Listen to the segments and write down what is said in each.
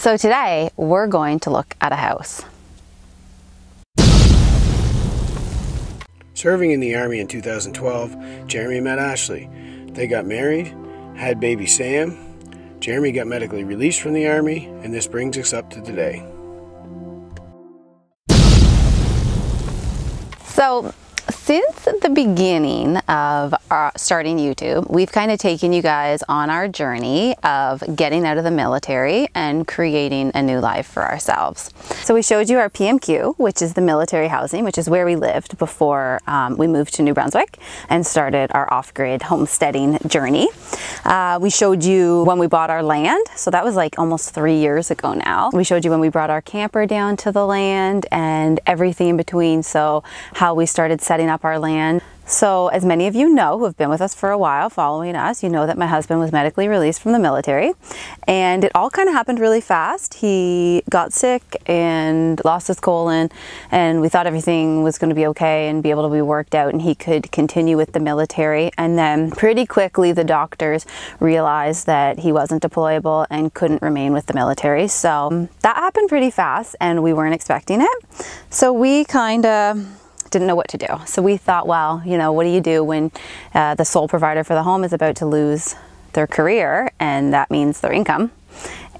So today we're going to look at a house. Serving in the Army in 2012, Jeremy met Ashley. They got married, had baby Sam. Jeremy got medically released from the Army, and this brings us up to today. So since the beginning of starting YouTube, we've kind of taken you guys on our journey of getting out of the military and creating a new life for ourselves. So we showed you our PMQ, which is the military housing, which is where we lived before we moved to New Brunswick and started our off-grid homesteading journey. We showed you when we bought our land, so that was like almost 3 years ago now. We showed you when we brought our camper down to the land and everything in between, so how we started setting up our land. So as many of you know who have been with us for a while, following us, you know that my husband was medically released from the military, and it all kind of happened really fast. He got sick and lost his colon, and we thought everything was going to be okay and be able to be worked out and he could continue with the military. And then pretty quickly the doctors realized that he wasn't deployable and couldn't remain with the military. So that happened pretty fast and we weren't expecting it. So we kind of didn't know what to do. So we thought, well, you know, what do you do when the sole provider for the home is about to lose their career, and that means their income?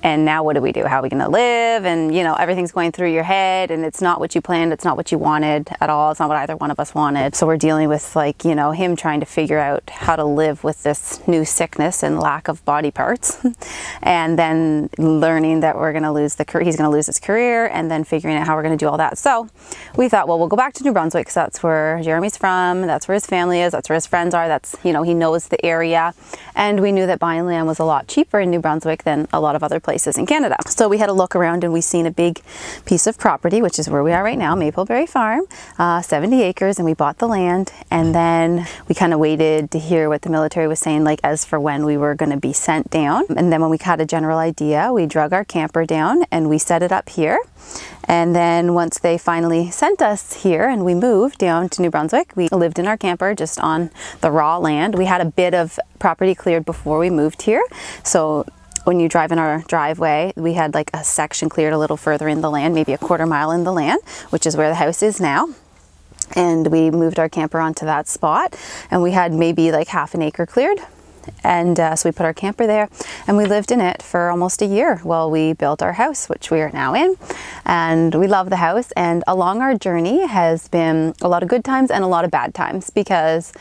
And now what do we do? How are we going to live? And, you know, everything's going through your head and it's not what you planned. It's not what you wanted at all. It's not what either one of us wanted. So we're dealing with, like, you know, him trying to figure out how to live with this new sickness and lack of body parts. And then learning that we're going to lose he's going to lose his career, and then figuring out how we're going to do all that. So we thought, well, we'll go back to New Brunswick because that's where Jeremy's from. That's where his family is. That's where his friends are. That's, you know, he knows the area. And we knew that buying land was a lot cheaper in New Brunswick than a lot of other places in Canada. So we had a look around and we seen a big piece of property, which is where we are right now, Mapleberry Farm, 70 acres, and we bought the land. And then we kind of waited to hear what the military was saying, like as for when we were going to be sent down. And then when we had a general idea, we drug our camper down and we set it up here. And then once they finally sent us here and we moved down to New Brunswick, we lived in our camper just on the raw land. We had a bit of property cleared before we moved here. So when you drive in our driveway, we had like a section cleared a little further in the land, maybe a quarter mile in the land, which is where the house is now. And we moved our camper onto that spot, and we had maybe like half an acre cleared. And so we put our camper there and we lived in it for almost a year while we built our house, which we are now in. And we love the house, and along our journey has been a lot of good times and a lot of bad times, because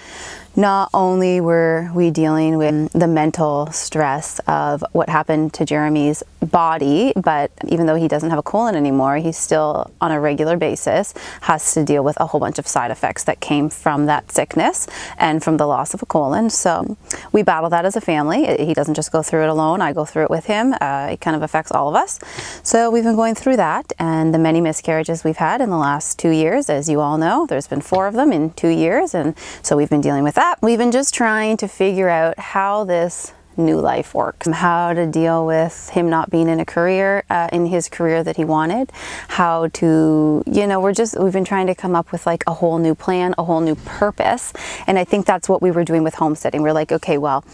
not only were we dealing with the mental stress of what happened to Jeremy's body, but even though he doesn't have a colon anymore, he still on a regular basis has to deal with a whole bunch of side effects that came from that sickness and from the loss of a colon. So we battle that as a family. He doesn't just go through it alone. I go through it with him. It kind of affects all of us. So we've been going through that, and the many miscarriages we've had in the last 2 years, as you all know, there's been 4 of them in 2 years. And so we've been dealing with that. We've been just trying to figure out how this new life works, how to deal with him not being in a career, in his career that he wanted, how to, you know, we've been trying to come up with like a whole new plan, a whole new purpose. And I think that's what we were doing with homesteading. We're like, okay, well,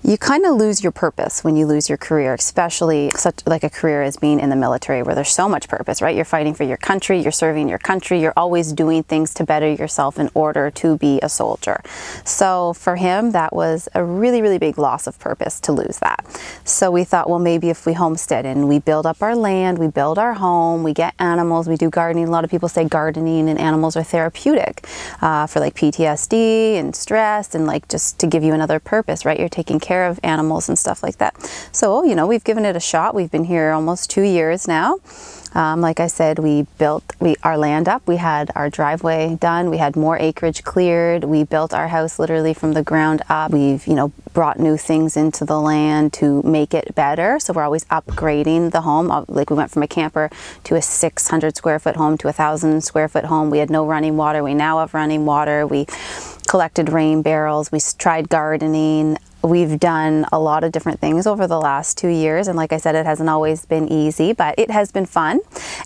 you kind of lose your purpose when you lose your career, especially such like a career as being in the military, where there's so much purpose, right? You're fighting for your country, you're serving your country, you're always doing things to better yourself in order to be a soldier. So for him, that was a really, really big loss of purpose to lose that. So we thought, well, maybe if we homestead and we build up our land, we build our home, we get animals, we do gardening. A lot of people say gardening and animals are therapeutic for like PTSD and stress, and like just to give you another purpose, right? You're taking care of animals and stuff like that. So, you know, we've given it a shot. We've been here almost 2 years now. Like I said, we built our land up. We had our driveway done. We had more acreage cleared. We built our house literally from the ground up. We've, you know, brought new things into the land to make it better. So we're always upgrading the home. Like we went from a camper to a 600 square foot home to a 1,000 square foot home. We had no running water. We now have running water. We collected rain barrels. We tried gardening. We've done a lot of different things over the last 2 years, and like I said, it hasn't always been easy, but it has been fun.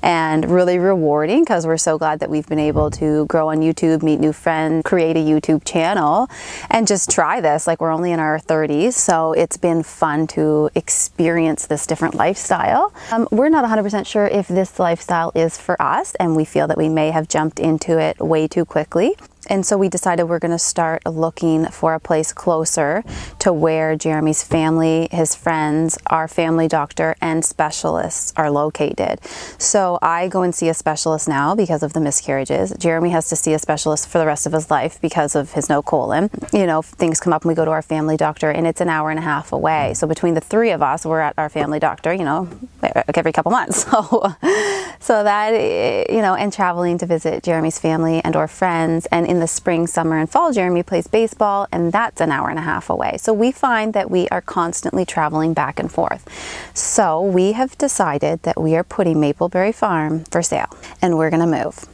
and really rewarding because we're so glad that we've been able to grow on YouTube, meet new friends, create a YouTube channel, and just try this. Like, we're only in our 30s, so it's been fun to experience this different lifestyle. We're not 100% sure if this lifestyle is for us, and we feel that we may have jumped into it way too quickly. And so we decided we're going to start looking for a place closer to where Jeremy's family, his friends, our family doctor, and specialists are located. So I go and see a specialist now because of the miscarriages. Jeremy has to see a specialist for the rest of his life because of his no colon. You know, things come up and we go to our family doctor, and it's an hour and a half away. So between the three of us, we're at our family doctor, you know, like every couple months. So that, you know, and traveling to visit Jeremy's family and or friends. And in the spring, summer, and fall, Jeremy plays baseball, and that's an hour and a half away. So we find that we are constantly traveling back and forth. So we have decided that we are putting Mapleberry Farm for sale, and we're going to move.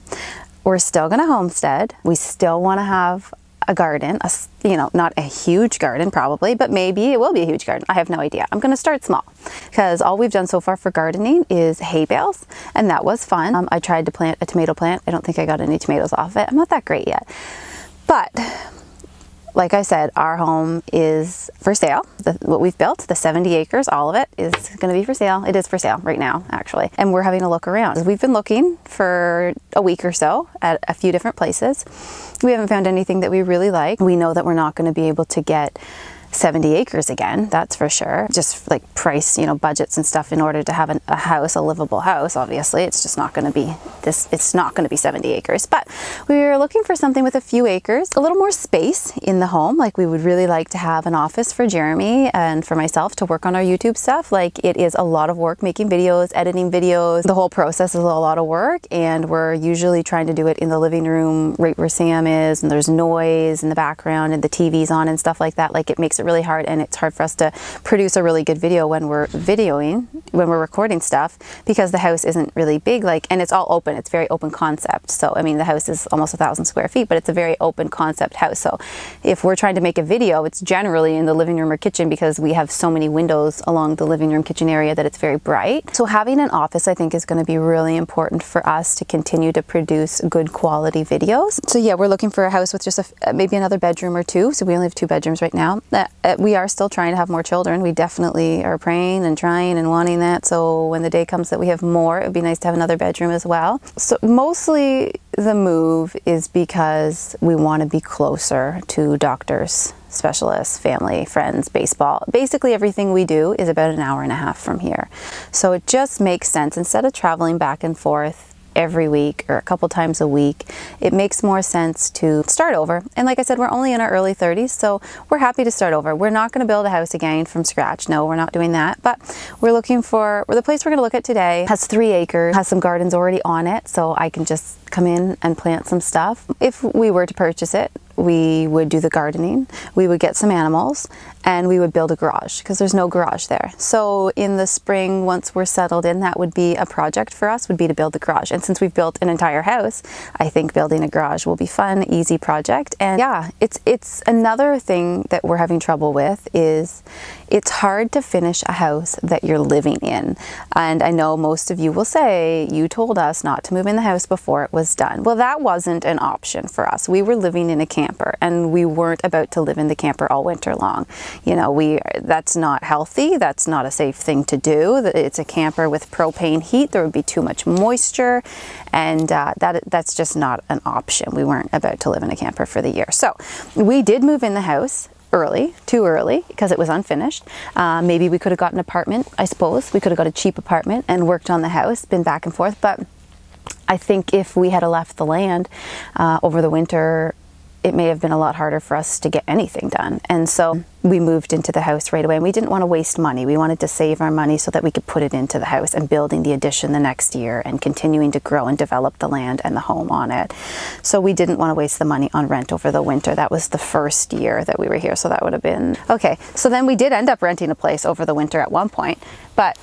We're still going to homestead. We still want to have a garden, you know, not a huge garden probably, but maybe it will be a huge garden. I have no idea. I'm going to start small because all we've done so far for gardening is hay bales, and that was fun. I tried to plant a tomato plant. I don't think I got any tomatoes off it. I'm not that great yet. But like I said, our home is for sale. What we've built, the 70 acres, all of it is going to be for sale. It is for sale right now, actually. And we're having a look around. We've been looking for a week or so at a few different places. We haven't found anything that we really like. We know that we're not going to be able to get 70 acres again, that's for sure. Just like price, you know, budgets and stuff in order to have a house, a livable house. Obviously, it's just not going to be this, it's not going to be 70 acres. But we were looking for something with a few acres, a little more space in the home. Like, we would really like to have an office for Jeremy and for myself to work on our YouTube stuff. Like, it is a lot of work making videos, editing videos. The whole process is a lot of work, and we're usually trying to do it in the living room right where Sam is, and there's noise in the background and the TV's on and stuff like that. Like, it makes it really hard, and it's hard for us to produce a really good video when we're recording stuff, because the house isn't really big, like, and it's all open. It's very open concept. So I mean, the house is almost 1,000 square feet, but it's a very open concept house. So if we're trying to make a video, it's generally in the living room or kitchen, because we have so many windows along the living room kitchen area that it's very bright. So having an office, I think, is going to be really important for us to continue to produce good quality videos. So yeah, we're looking for a house with just maybe another bedroom or two. So we only have 2 bedrooms right now. We are still trying to have more children. We definitely are praying and trying and wanting that. So when the day comes that we have more, it would be nice to have another bedroom as well. So mostly the move is because we want to be closer to doctors, specialists, family, friends, baseball. Basically everything we do is about an hour and a half from here. So it just makes sense, instead of traveling back and forth every week or a couple times a week, it makes more sense to start over. And like I said, we're only in our early 30s, so we're happy to start over. We're not going to build a house again from scratch. No, we're not doing that. But we're looking for, the place we're going to look at today has 3 acres, has some gardens already on it, so I can just come in and plant some stuff. If we were to purchase it, we would do the gardening, we would get some animals, and we would build a garage, because there's no garage there. So in the spring, once we're settled in, that would be a project for us, would be to build the garage. And since we've built an entire house, I think building a garage will be fun, easy project. And yeah, it's another thing that we're having trouble with is it's hard to finish a house that you're living in. And I know most of you will say, you told us not to move in the house before it was done. Well, that wasn't an option for us. We were living in a camper, and we weren't about to live in the camper all winter long. You know, that's not healthy. That's not a safe thing to do. It's a camper with propane heat. There would be too much moisture, and that's just not an option. We weren't about to live in a camper for the year. So we did move in the house early, too early, because it was unfinished. Maybe we could have got an apartment, I suppose. We could have got a cheap apartment and worked on the house, been back and forth. But I think if we had left the land over the winter, it may have been a lot harder for us to get anything done. And so we moved into the house right away, and we didn't want to waste money. We wanted to save our money so that we could put it into the house and building the addition the next year and continuing to grow and develop the land and the home on it. So we didn't want to waste the money on rent over the winter. That was the first year that we were here, so that would have been okay. So then we did end up renting a place over the winter at one point, but But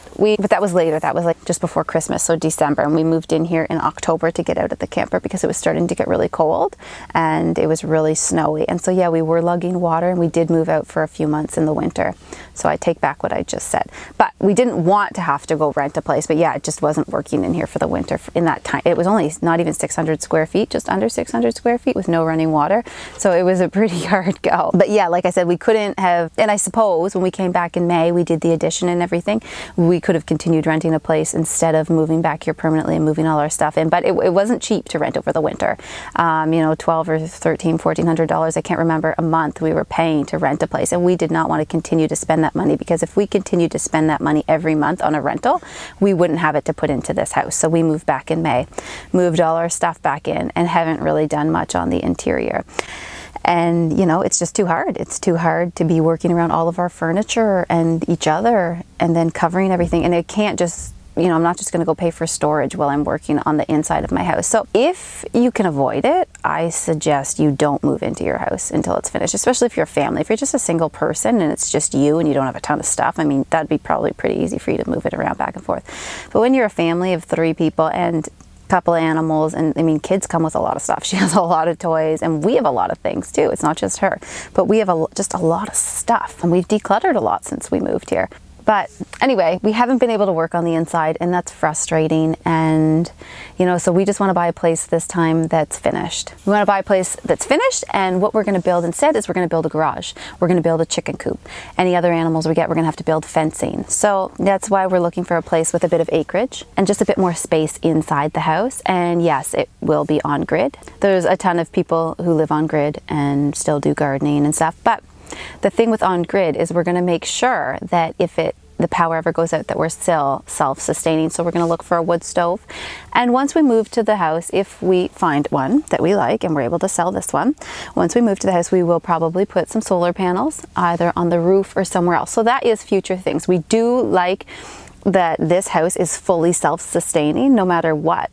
that was later. That was like just before Christmas, so December. And we moved in here in October to get out of the camper because it was starting to get really cold and it was really snowy. And so yeah, we were lugging water and we did move out for a few months in the winter. So I take back what I just said. But we didn't want to have to go rent a place. But yeah, it just wasn't working in here for the winter in that time. It was only not even 600 square feet, just under 600 square feet with no running water. So it was a pretty hard go. But yeah, like I said, we couldn't have, and I suppose when we came back in May, we did the addition and everything. We could have continued renting a place instead of moving back here permanently and moving all our stuff in. But it wasn't cheap to rent over the winter. You know, $1,200 or $1,300, $1,400, I can't remember, a month we were paying to rent a place. And we did not want to continue to spend that money, because if we continued to spend that money every month on a rental, we wouldn't have it to put into this house. So we moved back in May, moved all our stuff back in, and haven't really done much on the interior. And you know, it's just too hard. It's too hard to be working around all of our furniture and each other and then covering everything. And it can't just, you know, I'm not just going to go pay for storage while I'm working on the inside of my house. So if you can avoid it, I suggest you don't move into your house until it's finished, especially if you're a family. If you're just a single person and it's just you and you don't have a ton of stuff, I mean, that'd be probably pretty easy for you to move it around back and forth. But when you're a family of 3 people and couple of animals, and I mean, kids come with a lot of stuff. She has a lot of toys, and we have a lot of things too. It's not just her, but we have just a lot of stuff, and we've decluttered a lot since we moved here. But anyway, we haven't been able to work on the inside, and that's frustrating. And you know, so we just want to buy a place this time that's finished. We want to buy a place that's finished, and what we're going to build instead is we're going to build a garage. We're going to build a chicken coop. Any other animals we get, we're going to have to build fencing. So that's why we're looking for a place with a bit of acreage and just a bit more space inside the house. And yes, it will be on grid. There's a ton of people who live on grid and still do gardening and stuff, but the thing with on grid is we're going to make sure that if the power ever goes out, that we're still self-sustaining. So we're going to look for a wood stove. And once we move to the house, if we find one that we like and we're able to sell this one, once we move to the house, we will probably put some solar panels either on the roof or somewhere else. So that is future things. We do like that this house is fully self-sustaining. No matter what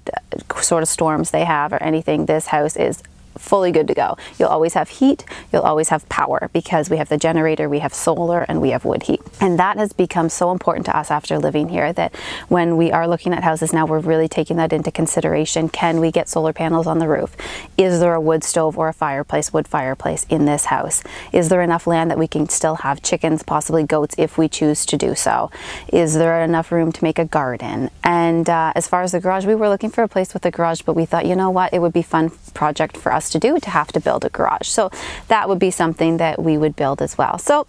sort of storms they have or anything, this house is fully good to go. You'll always have heat, you'll always have power, because we have the generator, we have solar, and we have wood heat. And that has become so important to us after living here, that when we are looking at houses now, we're really taking that into consideration. Can we get solar panels on the roof? Is there a wood stove or a fireplace, wood fireplace in this house? Is there enough land that we can still have chickens, possibly goats, if we choose to do so? Is there enough room to make a garden? And as far as the garage, we were looking for a place with a garage, but we thought, you know what, it would be a fun project for us to do, to have to build a garage. So that would be something that we would build as well. So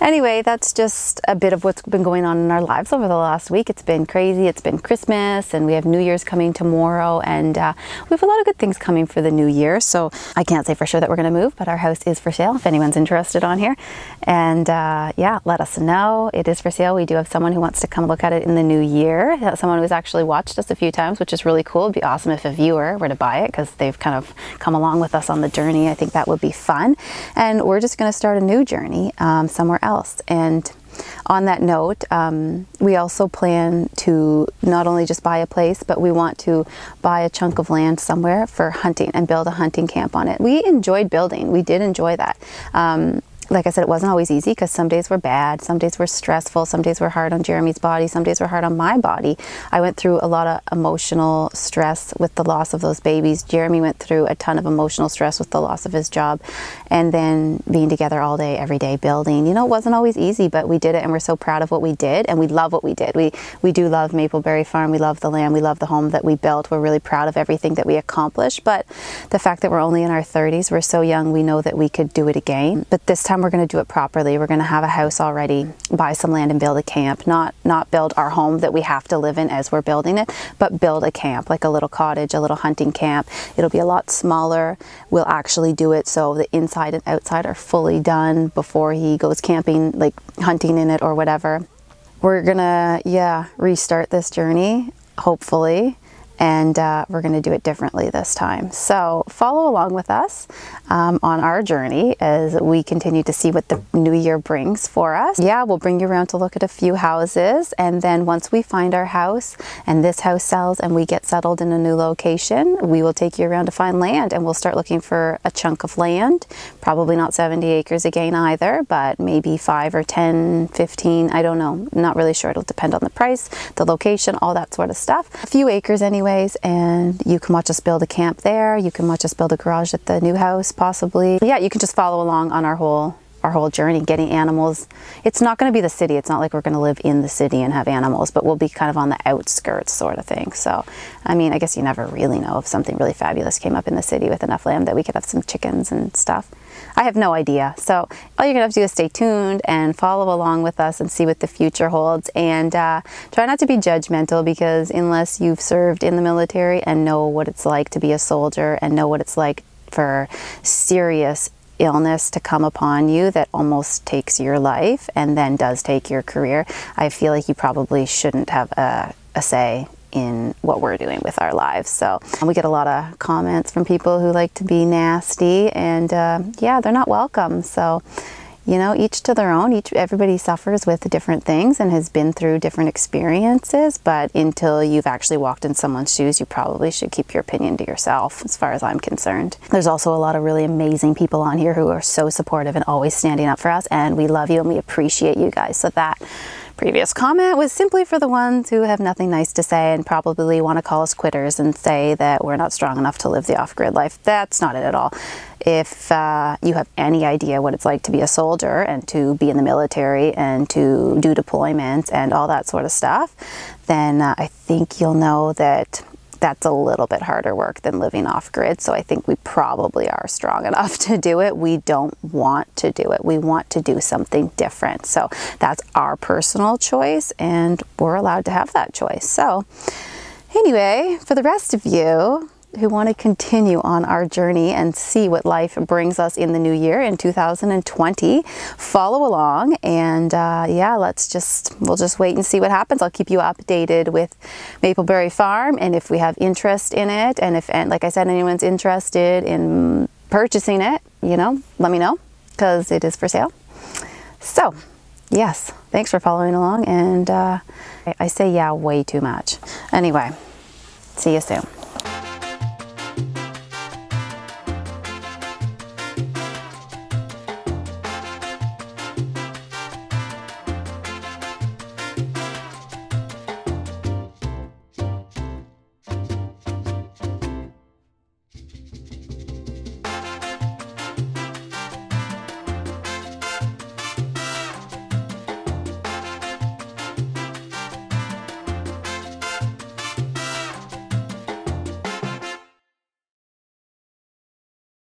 anyway, that's just a bit of what's been going on in our lives over the last week. It's been crazy. It's been Christmas, and we have New Year's coming tomorrow, and we have a lot of good things coming for the new year. So I can't say for sure that we're going to move, but our house is for sale if anyone's interested on here. And yeah, let us know. It is for sale. We do have someone who wants to come look at it in the new year. Someone who's actually watched us a few times, which is really cool. It'd be awesome if a viewer were to buy it, because they've kind of come along with us on the journey. I think that would be fun. And we're just going to start a new journey somewhere else. And on that note, we also plan to not only just buy a place, but we want to buy a chunk of land somewhere for hunting and build a hunting camp on it. We enjoyed building. We did enjoy that. Like I said, it wasn't always easy, because some days were bad, some days were stressful, some days were hard on Jeremy's body, some days were hard on my body. I went through a lot of emotional stress with the loss of those babies. Jeremy went through a ton of emotional stress with the loss of his job, and then being together all day, every day, building. You know, it wasn't always easy, but we did it, and we're so proud of what we did, and we love what we did. We do love Mapleberry Farm, we love the land, we love the home that we built. We're really proud of everything that we accomplished, but the fact that we're only in our 30s, we're so young, we know that we could do it again. But this time we're going to do it properly. We're going to have a house already, buy some land and build a camp, not build our home that we have to live in as we're building it, but build a camp, like a little cottage, a little hunting camp. It'll be a lot smaller. We'll actually do it so the inside and outside are fully done before he goes camping, like hunting in it or whatever. We're gonna, yeah, restart this journey, hopefully. and we're going to do it differently this time. So follow along with us on our journey as we continue to see what the new year brings for us. Yeah, we'll bring you around to look at a few houses, and then once we find our house and this house sells and we get settled in a new location, we will take you around to find land, and we'll start looking for a chunk of land. Probably not 70 acres again either, but maybe 5 or 10, 15, I don't know. Not really sure. It'll depend on the price, the location, all that sort of stuff. A few acres anyways, and you can watch us build a camp there. You can watch us build a garage at the new house possibly. Yeah, you can just follow along on our whole journey, getting animals. It's not going to be the city. It's not like we're going to live in the city and have animals, but we'll be kind of on the outskirts sort of thing. So, I mean, I guess you never really know if something really fabulous came up in the city with enough land that we could have some chickens and stuff. I have no idea. So all you're going to have to do is stay tuned and follow along with us and see what the future holds. And try not to be judgmental, because unless you've served in the military and know what it's like to be a soldier and know what it's like for serious illness to come upon you that almost takes your life and then does take your career, I feel like you probably shouldn't have a say in what we're doing with our lives. So we get a lot of comments from people who like to be nasty, and yeah, they're not welcome. So, you know, each to their own. Everybody suffers with different things and has been through different experiences, but until you've actually walked in someone's shoes, you probably should keep your opinion to yourself, as far as I'm concerned. There's also a lot of really amazing people on here who are so supportive and always standing up for us, and we love you and we appreciate you guys. So that previous comment was simply for the ones who have nothing nice to say and probably want to call us quitters and say that we're not strong enough to live the off-grid life. That's not it at all. If you have any idea what it's like to be a soldier and to be in the military and to do deployments and all that sort of stuff, then I think you'll know that that's a little bit harder work than living off-grid. So I think we probably are strong enough to do it. We don't want to do it. We want to do something different. So that's our personal choice, and we're allowed to have that choice. So anyway, for the rest of you who want to continue on our journey and see what life brings us in the new year in 2020, follow along, and yeah, we'll just wait and see what happens. I'll keep you updated with Mapleberry Farm, and if we have interest in it, and like I said, anyone's interested in purchasing it, you know, let me know, because it is for sale. So yes, thanks for following along, and I say yeah way too much. Anyway, see you soon.